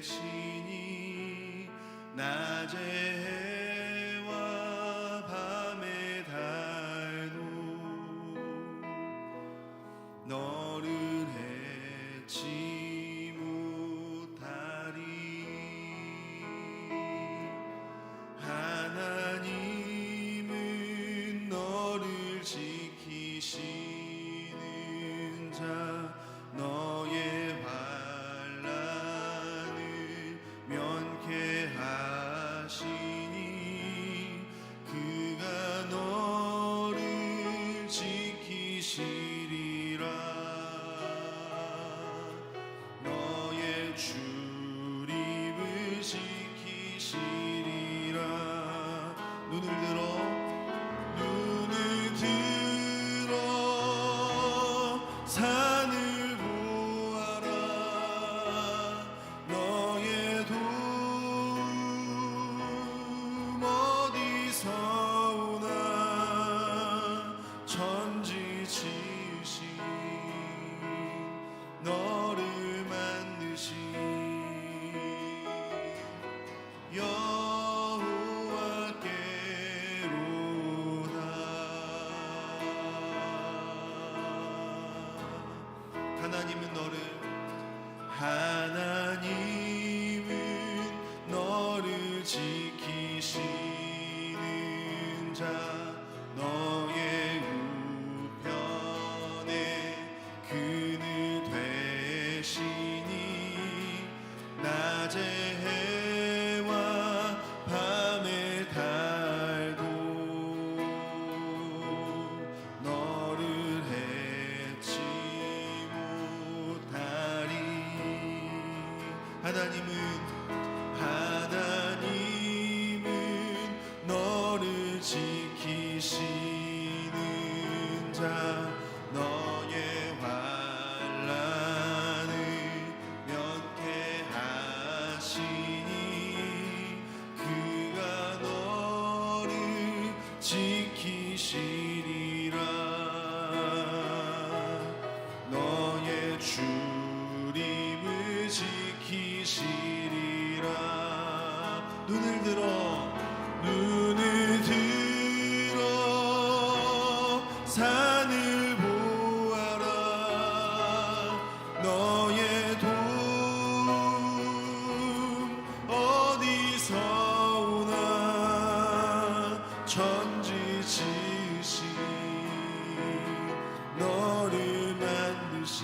되시니 낮의 해와 밤의 달도 너를 해치 못하리. 하나님은 너를 지키시는 자 너의 환난을 면케하시니 그가 너를 지키시리라. 너의 출입을 지키시리라. 눈을 들어 산을 보아라. 너의 도움 어디서 오나. 천지지으신 너를 만드신 여호와께로다. 하나님은 너를 지키시는 자 너의 우편에 그늘 되시니 낮의 해와 밤의 달도 너를 해치 못하리. 하나님은 너를 지키시는 자 너의 환난을 면케하시니 그가 너를 지키시리라. 너의 출입을 지키시리라. 눈을 들어 산을 보아라. 너의 도움 어디서 오나. 천지 지으신 너를 만드신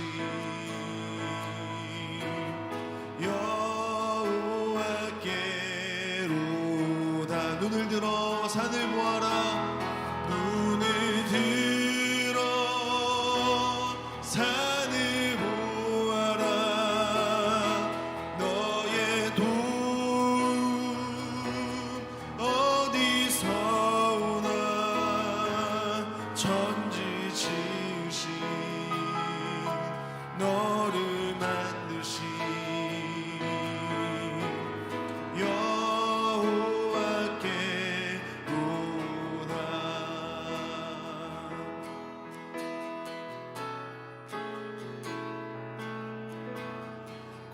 여호와께로다. 눈을 들어 산을 보아라. 눈을 들어 산을 보아라. 너의 도움 어디서 오나. 천지 지으신 너를 만드신 여호와께로다.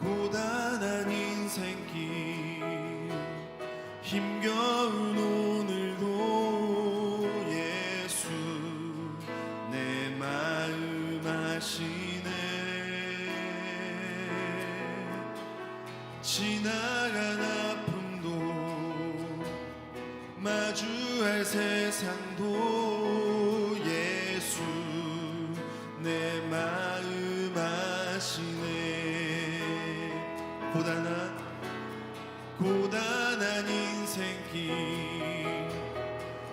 고단한 인생길 힘겨운 오늘도 예수 내 마음 아시네. 지나간 아픔도 마주할 세상도 예수 내 마음 아시네. 고단한 인생길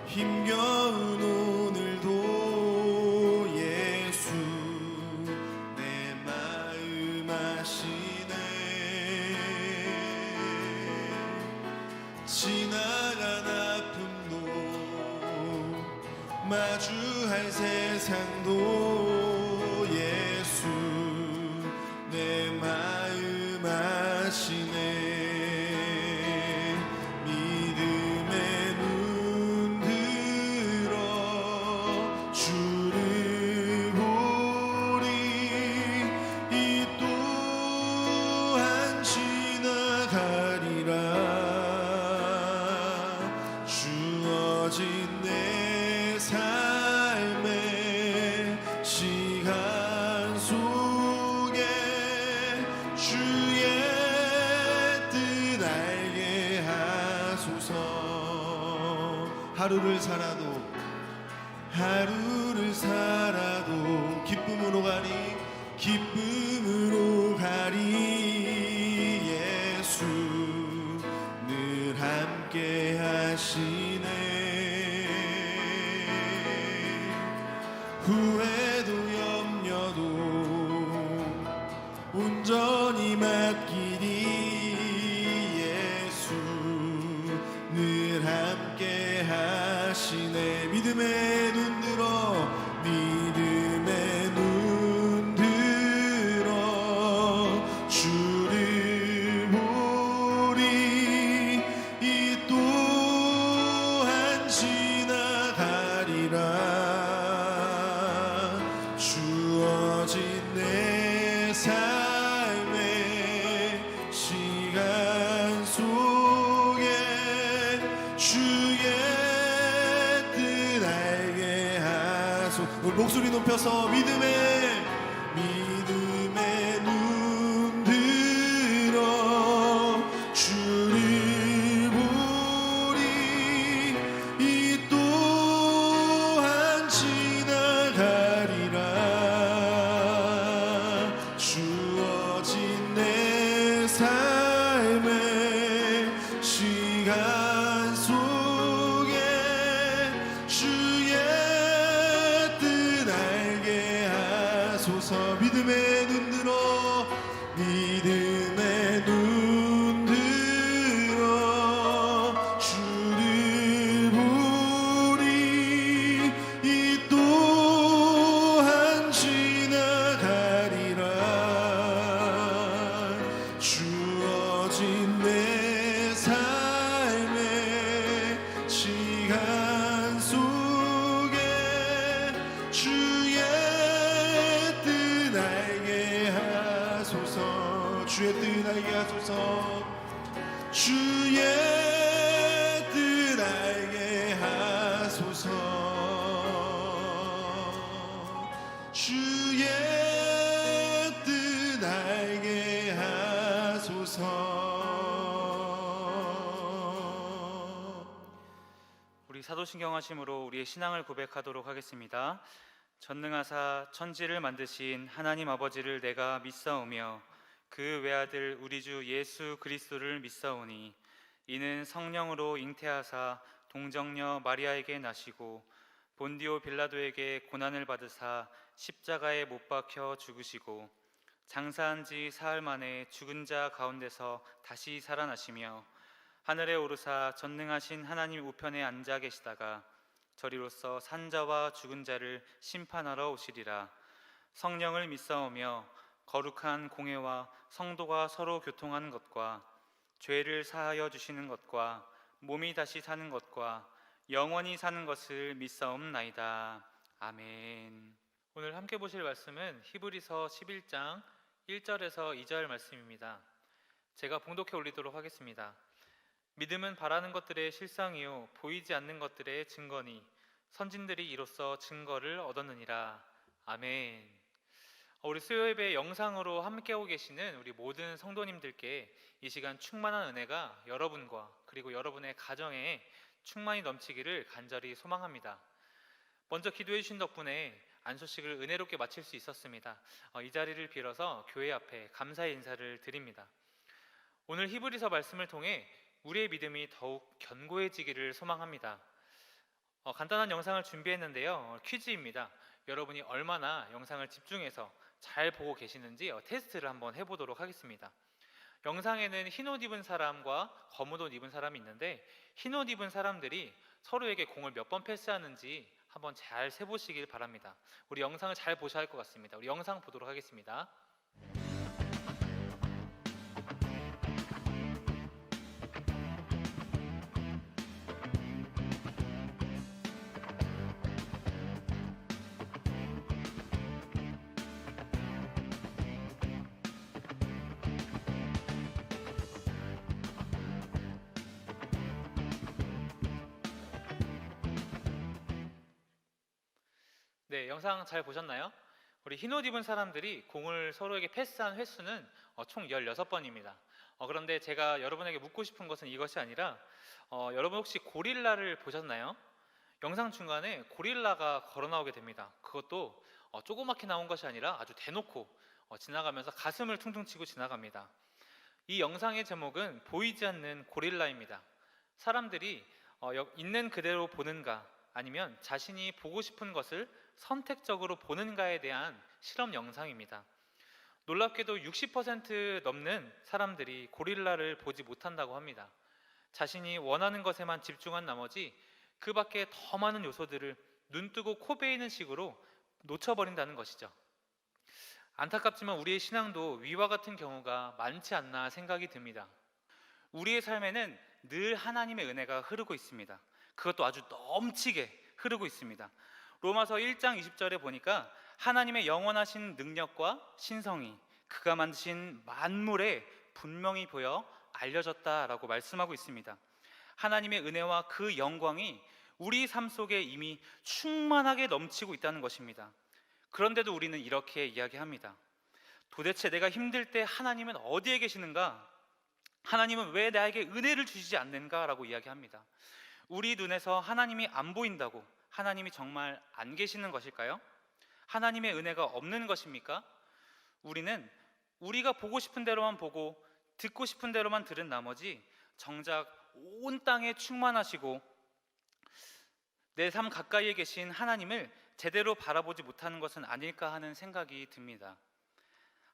힘겨운 오늘도 예수 내 마음 아시네. 지나간 아픔도 마주할 세상도 예수 내 마음 아시네. 믿음의 눈 들어 주를 보리. 이 또한 지나갈 주의 뜻 알게 하소서. 하루를 살아도 기쁨으로 가리 예수 늘 함께 하시네. 후회도 염려도 온전히 맡기리 예수 늘 함께 하시네. 믿음의 눈 들어 주를 보리. 이 또한 지나가리라. 주어진 내 삶의 시간 속에 주의 뜻 알게 하소. 우리 목소리 높여서 믿음의 눈 들어 주를 보리. 이 또한 지나가리라. 주어진 내 삶의 시간 속에 주의 뜻 알게 하소서. 믿음의 눈 들어 주를 보리. 이 또한 지나가리라. 주어진 내 삶의 시간 속에 주의 뜻 알게 하소서. 주의 뜻 알게 하소서. 주의 뜻 알게 하소서. 주의 뜻 알게 하소서. 우리 사도신경 하심으로 우리의 신앙을 고백하도록 하겠습니다. 전능하사 천지를 만드신 하나님 아버지를 내가 믿사오며 그 외아들 우리 주 예수 그리스도를 믿사오니 이는 성령으로 잉태하사 동정녀 마리아에게 나시고 본디오 빌라도에게 고난을 받으사 십자가에 못 박혀 죽으시고 장사한 지 사흘 만에 죽은 자 가운데서 다시 살아나시며 하늘에 오르사 전능하신 하나님 우편에 앉아 계시다가 저리로서 산자와 죽은 자를 심판하러 오시리라. 성령을 믿사오며 거룩한 공회와 성도가 서로 교통하는 것과 죄를 사하여 주시는 것과 몸이 다시 사는 것과 영원히 사는 것을 믿사옵나이다. 아멘. 오늘 함께 보실 말씀은 히브리서 11장 1절에서 2절 말씀입니다. 제가 봉독해 올리도록 하겠습니다. 믿음은 바라는 것들의 실상이요 보이지 않는 것들의 증거니 선진들이 이로써 증거를 얻었느니라. 아멘. 우리 수요예배 영상으로 함께하고 계시는 우리 모든 성도님들께 이 시간 충만한 은혜가 여러분과 그리고 여러분의 가정에 충만히 넘치기를 간절히 소망합니다. 먼저 기도해 주신 덕분에 안소식을 은혜롭게 마칠 수 있었습니다. 이 자리를 빌어서 교회 앞에 감사의 인사를 드립니다. 오늘 히브리서 말씀을 통해 우리의 믿음이 더욱 견고해지기를 소망합니다. 간단한 영상을 준비했는데요. 퀴즈입니다. 여러분이 얼마나 영상을 집중해서 잘 보고 계시는지 테스트를 한번 해보도록 하겠습니다. 영상에는 흰옷 입은 사람과 검은 옷 입은 사람이 있는데 흰옷 입은 사람들이 서로에게 공을 몇 번 패스하는지 한번 잘 세보시길 바랍니다. 우리 영상을 잘 보셔야 할 것 같습니다. 우리 영상 보도록 하겠습니다. 네, 영상 잘 보셨나요? 우리 흰옷 입은 사람들이 공을 서로에게 패스한 횟수는 총 16번입니다. 그런데 제가 여러분에게 묻고 싶은 것은 이것이 아니라 여러분 혹시 고릴라를 보셨나요? 영상 중간에 고릴라가 걸어 나오게 됩니다. 그것도 조그맣게 나온 것이 아니라 아주 대놓고 지나가면서 가슴을 퉁퉁 치고 지나갑니다. 이 영상의 제목은 보이지 않는 고릴라입니다. 사람들이 있는 그대로 보는가 아니면 자신이 보고 싶은 것을 선택적으로 보는가에 대한 실험 영상입니다. 놀랍게도 60% 넘는 사람들이 고릴라를 보지 못한다고 합니다. 자신이 원하는 것에만 집중한 나머지 그 밖에 더 많은 요소들을 눈뜨고 코 베이는 식으로 놓쳐버린다는 것이죠. 안타깝지만 우리의 신앙도 위와 같은 경우가 많지 않나 생각이 듭니다. 우리의 삶에는 늘 하나님의 은혜가 흐르고 있습니다. 그것도 아주 넘치게 흐르고 있습니다. 로마서 1장 20절에 보니까 하나님의 영원하신 능력과 신성이 그가 만드신 만물에 분명히 보여 알려졌다라고 말씀하고 있습니다. 하나님의 은혜와 그 영광이 우리 삶 속에 이미 충만하게 넘치고 있다는 것입니다. 그런데도 우리는 이렇게 이야기합니다. 도대체 내가 힘들 때 하나님은 어디에 계시는가? 하나님은 왜 나에게 은혜를 주시지 않는가? 라고 이야기합니다. 우리 눈에서 하나님이 안 보인다고 하나님이 정말 안 계시는 것일까요? 하나님의 은혜가 없는 것입니까? 우리는 우리가 보고 싶은 대로만 보고 듣고 싶은 대로만 들은 나머지 정작 온 땅에 충만하시고 내 삶 가까이에 계신 하나님을 제대로 바라보지 못하는 것은 아닐까 하는 생각이 듭니다.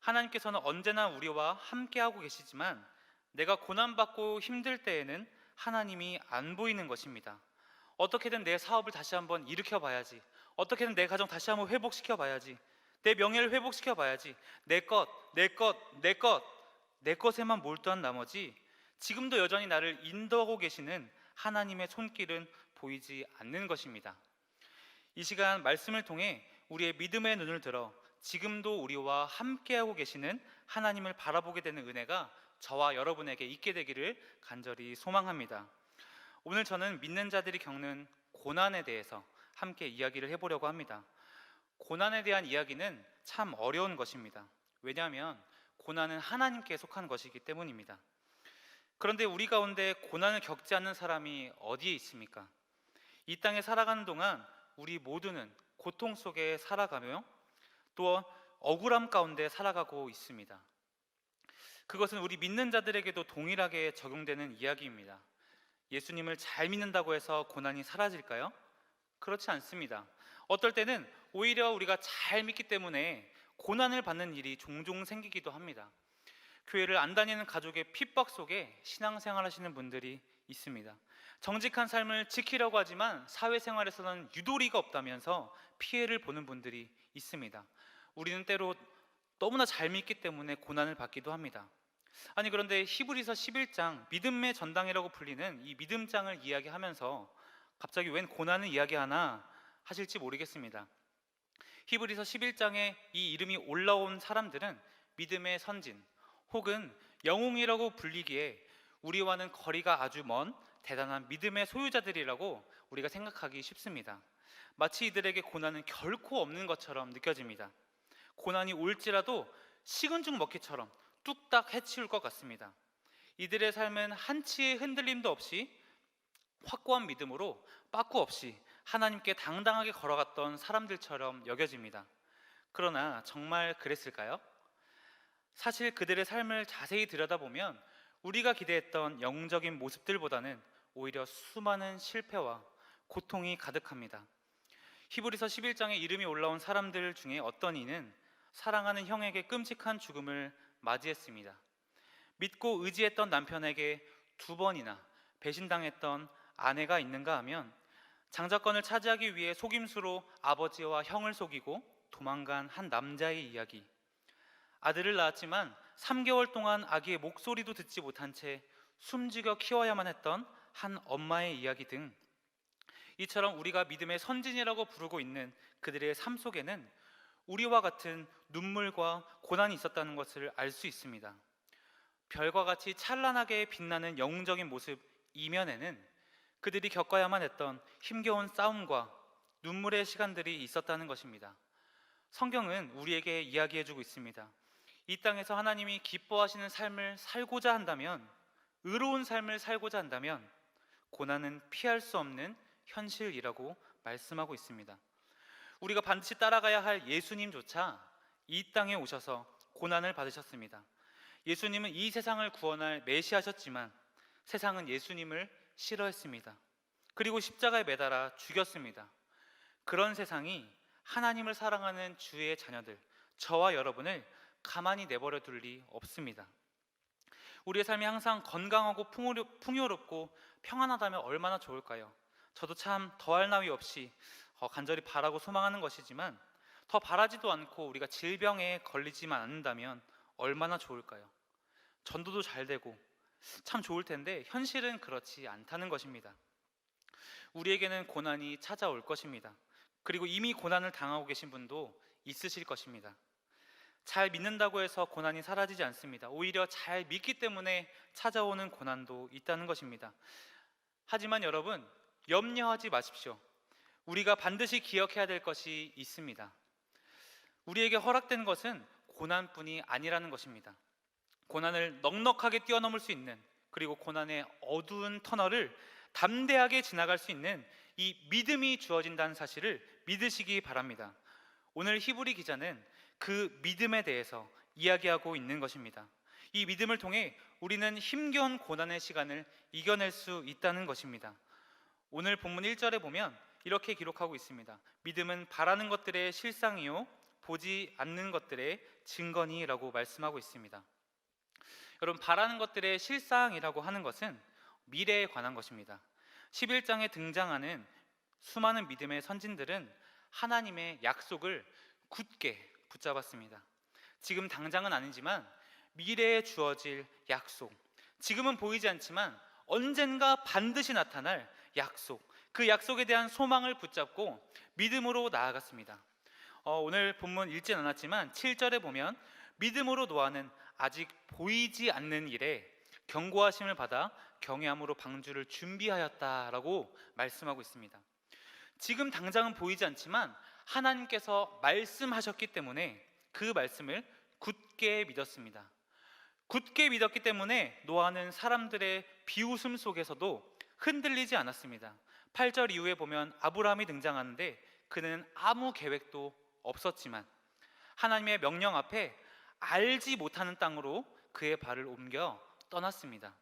하나님께서는 언제나 우리와 함께하고 계시지만 내가 고난받고 힘들 때에는 하나님이 안 보이는 것입니다. 어떻게든 내 사업을 다시 한번 일으켜 봐야지, 어떻게든 내 가정 다시 한번 회복시켜 봐야지, 내 명예를 회복시켜 봐야지, 내 것에만 몰두한 나머지 지금도 여전히 나를 인도하고 계시는 하나님의 손길은 보이지 않는 것입니다. 이 시간 말씀을 통해 우리의 믿음의 눈을 들어 지금도 우리와 함께하고 계시는 하나님을 바라보게 되는 은혜가 저와 여러분에게 있게 되기를 간절히 소망합니다. 오늘 저는 믿는 자들이 겪는 고난에 대해서 함께 이야기를 해보려고 합니다. 고난에 대한 이야기는 참 어려운 것입니다. 왜냐하면 고난은 하나님께 속한 것이기 때문입니다. 그런데 우리 가운데 고난을 겪지 않는 사람이 어디에 있습니까? 이 땅에 살아가는 동안 우리 모두는 고통 속에 살아가며 또 억울함 가운데 살아가고 있습니다. 그것은 우리 믿는 자들에게도 동일하게 적용되는 이야기입니다. 예수님을 잘 믿는다고 해서 고난이 사라질까요? 그렇지 않습니다. 어떨 때는 오히려 우리가 잘 믿기 때문에 고난을 받는 일이 종종 생기기도 합니다. 교회를 안 다니는 가족의 핍박 속에 신앙생활 하시는 분들이 있습니다. 정직한 삶을 지키려고 하지만 사회생활에서는 유도리가 없다면서 피해를 보는 분들이 있습니다. 우리는 때로 너무나 잘 믿기 때문에 고난을 받기도 합니다. 아니 그런데 히브리서 11장 믿음의 전당이라고 불리는 이 믿음장을 이야기하면서 갑자기 웬 고난을 이야기하나 하실지 모르겠습니다. 히브리서 11장에 이 이름이 올라온 사람들은 믿음의 선진 혹은 영웅이라고 불리기에 우리와는 거리가 아주 먼 대단한 믿음의 소유자들이라고 우리가 생각하기 쉽습니다. 마치 이들에게 고난은 결코 없는 것처럼 느껴집니다. 고난이 올지라도 식은 죽 먹기처럼 뚝딱 해치울 것 같습니다. 이들의 삶은 한치의 흔들림도 없이 확고한 믿음으로 빠꾸 없이 하나님께 당당하게 걸어갔던 사람들처럼 여겨집니다. 그러나 정말 그랬을까요? 사실 그들의 삶을 자세히 들여다보면 우리가 기대했던 영적인 모습들보다는 오히려 수많은 실패와 고통이 가득합니다. 히브리서 11장에 이름이 올라온 사람들 중에 어떤 이는 사랑하는 형에게 끔찍한 죽음을 맞이했습니다. 믿고 의지했던 남편에게 2번이나 배신당했던 아내가 있는가 하면 장자권을 차지하기 위해 속임수로 아버지와 형을 속이고 도망간 한 남자의 이야기, 아들을 낳았지만 3개월 동안 아기의 목소리도 듣지 못한 채 숨죽여 키워야만 했던 한 엄마의 이야기 등 이처럼 우리가 믿음의 선진이라고 부르고 있는 그들의 삶 속에는 우리와 같은 눈물과 고난이 있었다는 것을 알 수 있습니다. 별과 같이 찬란하게 빛나는 영웅적인 모습 이면에는 그들이 겪어야만 했던 힘겨운 싸움과 눈물의 시간들이 있었다는 것입니다. 성경은 우리에게 이야기해주고 있습니다. 이 땅에서 하나님이 기뻐하시는 삶을 살고자 한다면, 의로운 삶을 살고자 한다면 고난은 피할 수 없는 현실이라고 말씀하고 있습니다. 우리가 반드시 따라가야 할 예수님조차 이 땅에 오셔서 고난을 받으셨습니다. 예수님은 이 세상을 구원할 메시아셨지만 세상은 예수님을 싫어했습니다. 그리고 십자가에 매달아 죽였습니다. 그런 세상이 하나님을 사랑하는 주의 자녀들, 저와 여러분을 가만히 내버려 둘 리 없습니다. 우리의 삶이 항상 건강하고 풍요롭고 평안하다면 얼마나 좋을까요? 저도 참 더할 나위 없이 간절히 바라고 소망하는 것이지만, 더 바라지도 않고 우리가 질병에 걸리지만 않는다면 얼마나 좋을까요? 전도도 잘 되고 참 좋을 텐데 현실은 그렇지 않다는 것입니다. 우리에게는 고난이 찾아올 것입니다. 그리고 이미 고난을 당하고 계신 분도 있으실 것입니다. 잘 믿는다고 해서 고난이 사라지지 않습니다. 오히려 잘 믿기 때문에 찾아오는 고난도 있다는 것입니다. 하지만 여러분, 염려하지 마십시오. 우리가 반드시 기억해야 될 것이 있습니다. 우리에게 허락된 것은 고난뿐이 아니라는 것입니다. 고난을 넉넉하게 뛰어넘을 수 있는, 그리고 고난의 어두운 터널을 담대하게 지나갈 수 있는 이 믿음이 주어진다는 사실을 믿으시기 바랍니다. 오늘 히브리 기자는 그 믿음에 대해서 이야기하고 있는 것입니다. 이 믿음을 통해 우리는 힘겨운 고난의 시간을 이겨낼 수 있다는 것입니다. 오늘 본문 1절에 보면 이렇게 기록하고 있습니다. 믿음은 바라는 것들의 실상이요 보지 않는 것들의 증거니라고 말씀하고 있습니다. 여러분, 바라는 것들의 실상이라고 하는 것은 미래에 관한 것입니다. 11장에 등장하는 수많은 믿음의 선진들은 하나님의 약속을 굳게 붙잡았습니다. 지금 당장은 아니지만 미래에 주어질 약속, 지금은 보이지 않지만 언젠가 반드시 나타날 약속, 그 약속에 대한 소망을 붙잡고 믿음으로 나아갔습니다. 오늘 본문 읽진 않았지만 7절에 보면 믿음으로 노아는 아직 보이지 않는 일에 경고하심을 받아 경외함으로 방주를 준비하였다라고 말씀하고 있습니다. 지금 당장은 보이지 않지만 하나님께서 말씀하셨기 때문에 그 말씀을 굳게 믿었습니다. 굳게 믿었기 때문에 노아는 사람들의 비웃음 속에서도 흔들리지 않았습니다. 8절 이후에 보면 아브라함이 등장하는데 그는 아무 계획도 없었지만 하나님의 명령 앞에 알지 못하는 땅으로 그의 발을 옮겨 떠났습니다.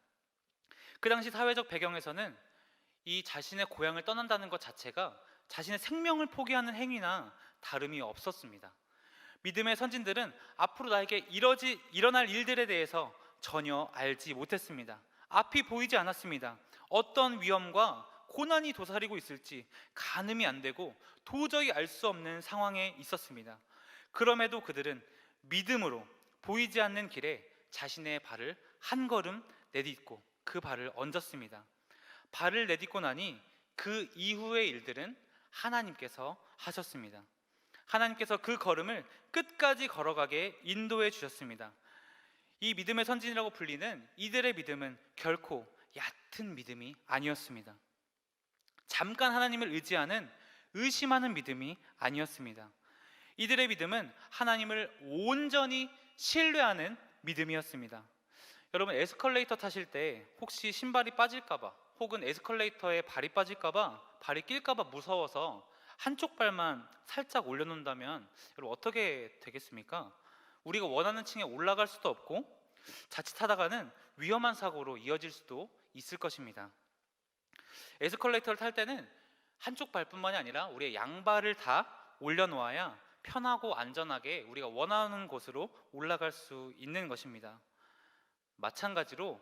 그 당시 사회적 배경에서는 이 자신의 고향을 떠난다는 것 자체가 자신의 생명을 포기하는 행위나 다름이 없었습니다. 믿음의 선진들은 앞으로 나에게 일어날 일들에 대해서 전혀 알지 못했습니다. 앞이 보이지 않았습니다. 어떤 위험과 고난이 도사리고 있을지 가늠이 안 되고 도저히 알 수 없는 상황에 있었습니다. 그럼에도 그들은 믿음으로 보이지 않는 길에 자신의 발을 한 걸음 내딛고 그 발을 얹었습니다. 발을 내딛고 나니 그 이후의 일들은 하나님께서 하셨습니다. 하나님께서 그 걸음을 끝까지 걸어가게 인도해 주셨습니다. 이 믿음의 선진이라고 불리는 이들의 믿음은 결코 얕은 믿음이 아니었습니다. 잠깐 하나님을 의지하는 의심하는 믿음이 아니었습니다. 이들의 믿음은 하나님을 온전히 신뢰하는 믿음이었습니다. 여러분, 에스컬레이터 타실 때 혹시 신발이 빠질까봐 혹은 에스컬레이터에 발이 빠질까봐, 발이 낄까봐 무서워서 한쪽 발만 살짝 올려놓는다면 여러분 어떻게 되겠습니까? 우리가 원하는 층에 올라갈 수도 없고 자칫하다가는 위험한 사고로 이어질 수도 있을 것입니다. 에스컬레이터를 탈 때는 한쪽 발뿐만이 아니라 우리의 양발을 다 올려놓아야 편하고 안전하게 우리가 원하는 곳으로 올라갈 수 있는 것입니다. 마찬가지로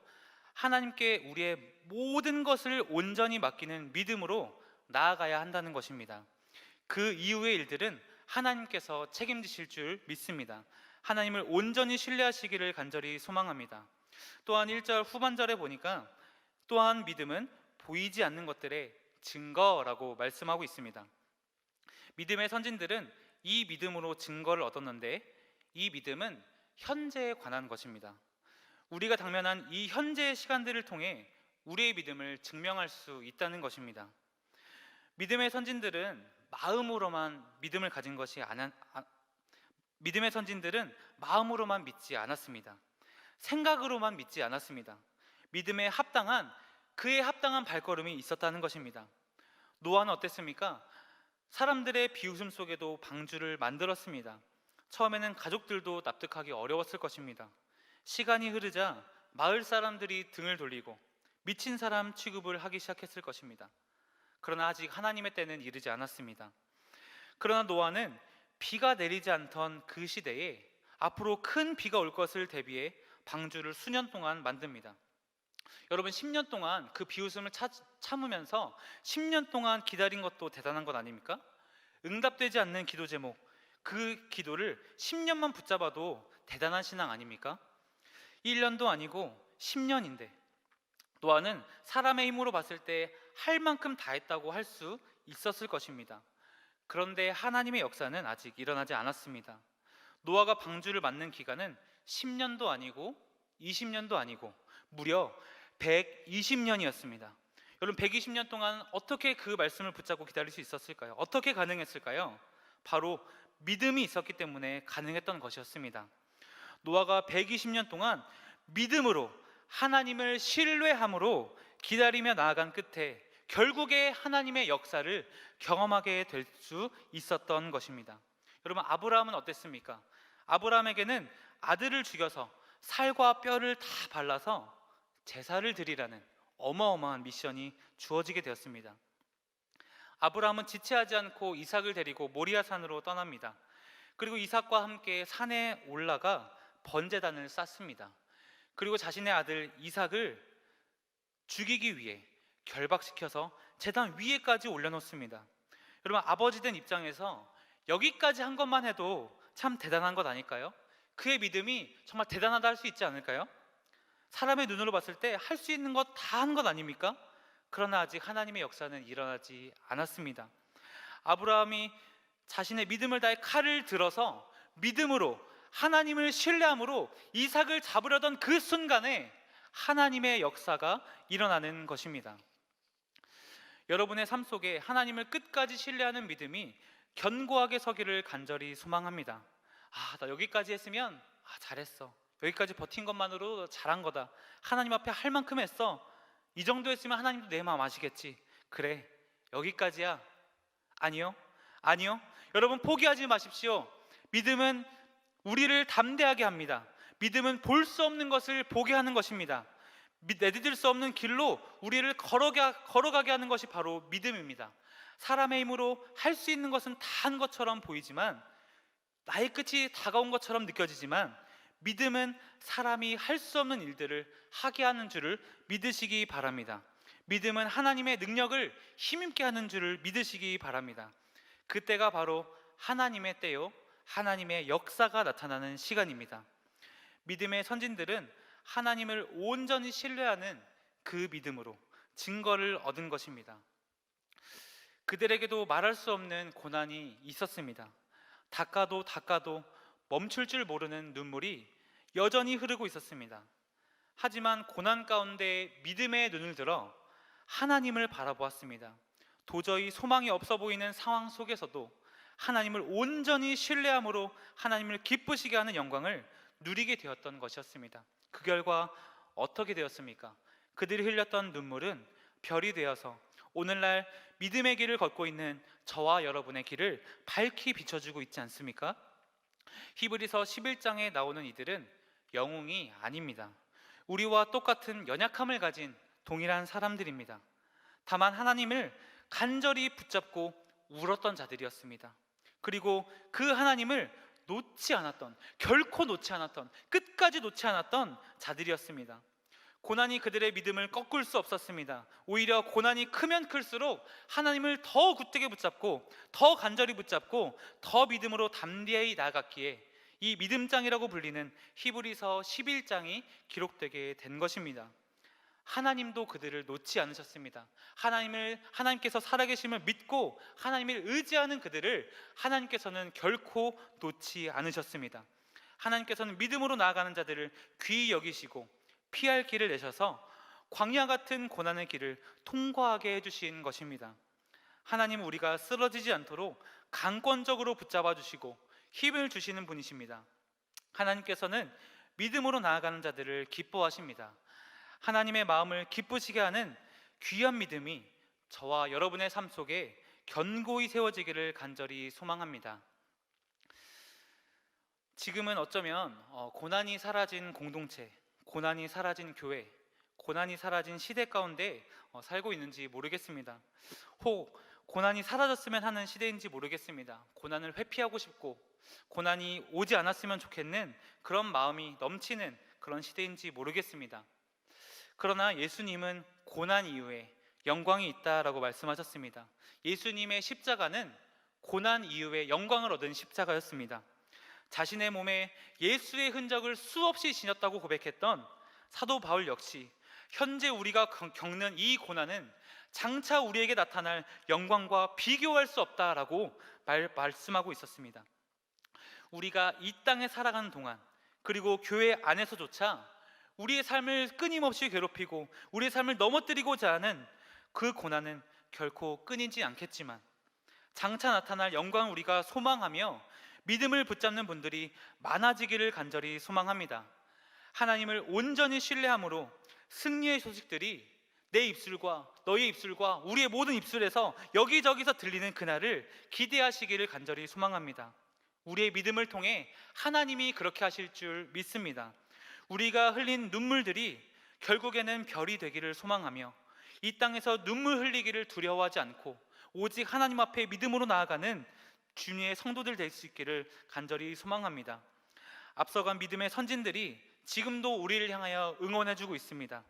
하나님께 우리의 모든 것을 온전히 맡기는 믿음으로 나아가야 한다는 것입니다. 그 이후의 일들은 하나님께서 책임지실 줄 믿습니다. 하나님을 온전히 신뢰하시기를 간절히 소망합니다. 또한 1절 후반절에 보니까 또한 믿음은 보이지 않는 것들의 증거라고 말씀하고 있습니다. 믿음의 선진들은 이 믿음으로 증거를 얻었는데 이 믿음은 현재에 관한 것입니다. 우리가 당면한 이 현재의 시간들을 통해 우리의 믿음을 증명할 수 있다는 것입니다. 믿음의 선진들은 마음으로만 믿음을 가진 것이 믿음의 선진들은 마음으로만 믿지 않았습니다. 생각으로만 믿지 않았습니다. 그에 합당한 발걸음이 있었다는 것입니다. 노아는 어땠습니까? 사람들의 비웃음 속에도 방주를 만들었습니다. 처음에는 가족들도 납득하기 어려웠을 것입니다. 시간이 흐르자 마을 사람들이 등을 돌리고 미친 사람 취급을 하기 시작했을 것입니다. 그러나 아직 하나님의 때는 이르지 않았습니다. 그러나 노아는 비가 내리지 않던 그 시대에 앞으로 큰 비가 올 것을 대비해 방주를 수년 동안 만듭니다. 여러분, 10년 동안 그 비웃음을 참으면서 10년 동안 기다린 것도 대단한 것 아닙니까? 응답되지 않는 기도 제목, 그 기도를 10년만 붙잡아도 대단한 신앙 아닙니까? 1년도 아니고 10년인데 노아는 사람의 힘으로 봤을 때 할 만큼 다 했다고 할 수 있었을 것입니다. 그런데 하나님의 역사는 아직 일어나지 않았습니다. 노아가 방주를 만든 기간은 10년도 아니고 20년도 아니고 무려 120년이었습니다. 여러분, 120년 동안 어떻게 그 말씀을 붙잡고 기다릴 수 있었을까요? 어떻게 가능했을까요? 바로 믿음이 있었기 때문에 가능했던 것이었습니다. 노아가 120년 동안 믿음으로 하나님을 신뢰함으로 기다리며 나아간 끝에 결국에 하나님의 역사를 경험하게 될 수 있었던 것입니다. 여러분, 아브라함은 어땠습니까? 아브라함에게는 아들을 죽여서 살과 뼈를 다 발라서 제사를 드리라는 어마어마한 미션이 주어지게 되었습니다. 아브라함은 지체하지 않고 이삭을 데리고 모리아산으로 떠납니다. 그리고 이삭과 함께 산에 올라가 번제단을 쌓습니다. 그리고 자신의 아들 이삭을 죽이기 위해 결박시켜서 제단 위에까지 올려놓습니다. 여러분, 아버지 된 입장에서 여기까지 한 것만 해도 참 대단한 것 아닐까요? 그의 믿음이 정말 대단하다 할 수 있지 않을까요? 사람의 눈으로 봤을 때 할 수 있는 것 다 한 것 아닙니까? 그러나 아직 하나님의 역사는 일어나지 않았습니다. 아브라함이 자신의 믿음을 다해 칼을 들어서 믿음으로 하나님을 신뢰함으로 이삭을 잡으려던 그 순간에 하나님의 역사가 일어나는 것입니다. 여러분의 삶 속에 하나님을 끝까지 신뢰하는 믿음이 견고하게 서기를 간절히 소망합니다. 나 여기까지 했으면 잘했어. 여기까지 버틴 것만으로 잘한 거다. 하나님 앞에 할 만큼 했어. 이 정도 했으면 하나님도 내 마음 아시겠지. 그래, 여기까지야. 아니요. 여러분, 포기하지 마십시오. 믿음은 우리를 담대하게 합니다. 믿음은 볼 수 없는 것을 보게 하는 것입니다. 내디딜 수 없는 길로 우리를 걸어가게 하는 것이 바로 믿음입니다. 사람의 힘으로 할 수 있는 것은 다 한 것처럼 보이지만, 나의 끝이 다가온 것처럼 느껴지지만, 믿음은 사람이 할 수 없는 일들을 하게 하는 줄을 믿으시기 바랍니다. 믿음은 하나님의 능력을 힘있게 하는 줄을 믿으시기 바랍니다. 그때가 바로 하나님의 때요, 하나님의 역사가 나타나는 시간입니다. 믿음의 선진들은 하나님을 온전히 신뢰하는 그 믿음으로 증거를 얻은 것입니다. 그들에게도 말할 수 없는 고난이 있었습니다. 닦아도 멈출 줄 모르는 눈물이 여전히 흐르고 있었습니다. 하지만 고난 가운데 믿음의 눈을 들어 하나님을 바라보았습니다. 도저히 소망이 없어 보이는 상황 속에서도 하나님을 온전히 신뢰함으로 하나님을 기쁘시게 하는 영광을 누리게 되었던 것이었습니다. 그 결과 어떻게 되었습니까? 그들이 흘렸던 눈물은 별이 되어서 오늘날 믿음의 길을 걷고 있는 저와 여러분의 길을 밝히 비춰주고 있지 않습니까? 히브리서 11장에 나오는 이들은 영웅이 아닙니다. 우리와 똑같은 연약함을 가진 동일한 사람들입니다. 다만 하나님을 간절히 붙잡고 울었던 자들이었습니다. 그리고 그 하나님을 결코 놓지 않았던, 끝까지 놓지 않았던 자들이었습니다. 고난이 그들의 믿음을 꺾을 수 없었습니다. 오히려 고난이 크면 클수록 하나님을 더 굳게 붙잡고, 더 간절히 붙잡고, 더 믿음으로 담대히 나아갔기에 이 믿음장이라고 불리는 히브리서 11장이 기록되게 된 것입니다. 하나님도 그들을 놓지 않으셨습니다. 하나님께서 살아계심을 믿고 하나님을 의지하는 그들을 하나님께서는 결코 놓지 않으셨습니다. 하나님께서는 믿음으로 나아가는 자들을 귀히 여기시고 피할 길을 내셔서 광야 같은 고난의 길을 통과하게 해주신 것입니다. 하나님은 우리가 쓰러지지 않도록 강권적으로 붙잡아 주시고 힘을 주시는 분이십니다. 하나님께서는 믿음으로 나아가는 자들을 기뻐하십니다. 하나님의 마음을 기쁘시게 하는 귀한 믿음이 저와 여러분의 삶 속에 견고히 세워지기를 간절히 소망합니다. 지금은 어쩌면 고난이 사라진 공동체, 고난이 사라진 교회, 고난이 사라진 시대 가운데 살고 있는지 모르겠습니다. 혹 고난이 사라졌으면 하는 시대인지 모르겠습니다. 고난을 회피하고 싶고 고난이 오지 않았으면 좋겠는 그런 마음이 넘치는 그런 시대인지 모르겠습니다. 그러나 예수님은 고난 이후에 영광이 있다라고 말씀하셨습니다. 예수님의 십자가는 고난 이후에 영광을 얻은 십자가였습니다. 자신의 몸에 예수의 흔적을 수없이 지녔다고 고백했던 사도 바울 역시 현재 우리가 겪는 이 고난은 장차 우리에게 나타날 영광과 비교할 수 없다라고 말씀하고 있었습니다. 우리가 이 땅에 살아가는 동안, 그리고 교회 안에서조차 우리의 삶을 끊임없이 괴롭히고 우리의 삶을 넘어뜨리고자 하는 그 고난은 결코 끊이지 않겠지만 장차 나타날 영광을 우리가 소망하며 믿음을 붙잡는 분들이 많아지기를 간절히 소망합니다. 하나님을 온전히 신뢰함으로 승리의 소식들이 내 입술과 너의 입술과 우리의 모든 입술에서 여기저기서 들리는 그날을 기대하시기를 간절히 소망합니다. 우리의 믿음을 통해 하나님이 그렇게 하실 줄 믿습니다. 우리가 흘린 눈물들이 결국에는 별이 되기를 소망하며 이 땅에서 눈물 흘리기를 두려워하지 않고 오직 하나님 앞에 믿음으로 나아가는 주님의 성도들 될 수 있기를 간절히 소망합니다. 앞서간 믿음의 선진들이 지금도 우리를 향하여 응원해주고 있습니다.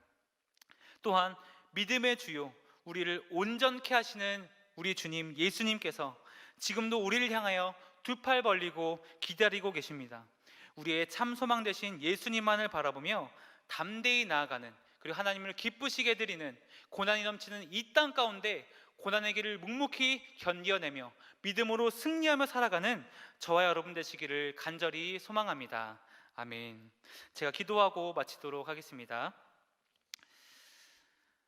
또한 믿음의 주요, 우리를 온전케 하시는 우리 주님 예수님께서 지금도 우리를 향하여 두 팔 벌리고 기다리고 계십니다. 우리의 참 소망 되신 예수님만을 바라보며 담대히 나아가는, 그리고 하나님을 기쁘시게 드리는 고난이 넘치는 이 땅 가운데 고난의 길을 묵묵히 견뎌내며 믿음으로 승리하며 살아가는 저와 여러분 되시기를 간절히 소망합니다. 아멘. 제가 기도하고 마치도록 하겠습니다.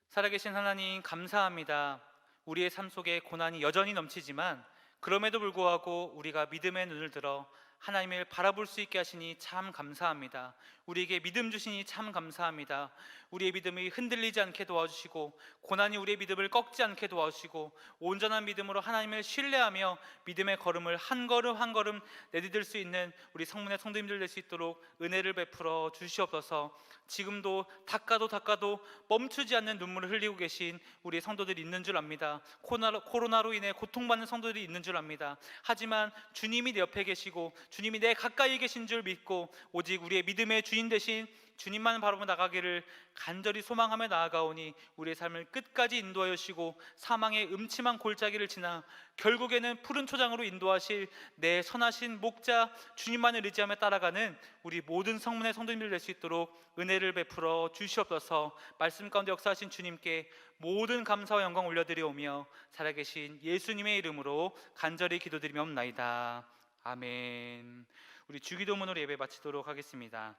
살아계신 하나님, 감사합니다. 우리의 삶 속에 고난이 여전히 넘치지만 그럼에도 불구하고 우리가 믿음의 눈을 들어 하나님을 바라볼 수 있게 하시니 참 감사합니다. 우리에게 믿음 주시니 참 감사합니다. 우리의 믿음이 흔들리지 않게 도와주시고 고난이 우리의 믿음을 꺾지 않게 도와주시고 온전한 믿음으로 하나님을 신뢰하며 믿음의 걸음을 한 걸음 한 걸음 내디딜 수 있는 우리 성문의 성도님들 될 수 있도록 은혜를 베풀어 주시옵소서. 지금도 닦아도 멈추지 않는 눈물을 흘리고 계신 우리 성도들이 있는 줄 압니다. 코로나로 인해 고통받는 성도들이 있는 줄 압니다. 하지만 주님이 내 옆에 계시고 주님이 내 가까이 계신 줄 믿고 오직 우리의 믿음의 주인 되신 주님만 바라보며 나가기를 간절히 소망하며 나아가오니 우리의 삶을 끝까지 인도하여 주시고 사망의 음침한 골짜기를 지나 결국에는 푸른 초장으로 인도하실 내 선하신 목자 주님만을 의지하며 따라가는 우리 모든 성문의 성도님들 될 수 있도록 은혜를 베풀어 주시옵소서. 말씀 가운데 역사하신 주님께 모든 감사와 영광 올려드리오며 살아계신 예수님의 이름으로 간절히 기도드리옵나이다. 아멘. 우리 주기도문으로 예배 마치도록 하겠습니다.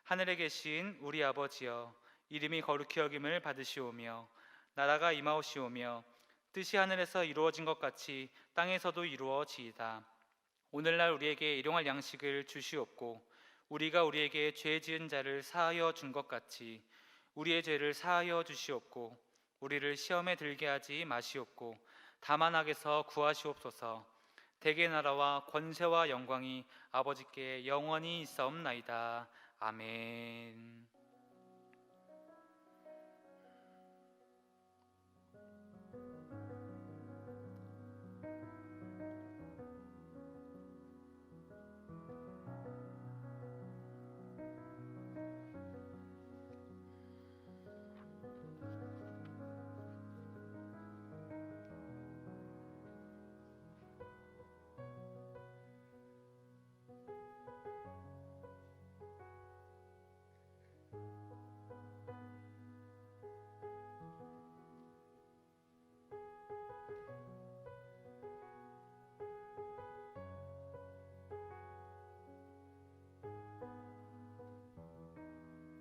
하늘에 계신 우리 아버지여, 이름이 거룩히 여김을 받으시오며 나라가 임하오시오며 뜻이 하늘에서 이루어진 것 같이 땅에서도 이루어지이다. 오늘날 우리에게 일용할 양식을 주시옵고 우리가 우리에게 죄 지은 자를 사하여 준 것 같이 우리의 죄를 사하여 주시옵고 우리를 시험에 들게 하지 마시옵고 다만 악에서 구하시옵소서. 대개 나라와 권세와 영광이 아버지께 영원히 있사옵나이다. 아멘.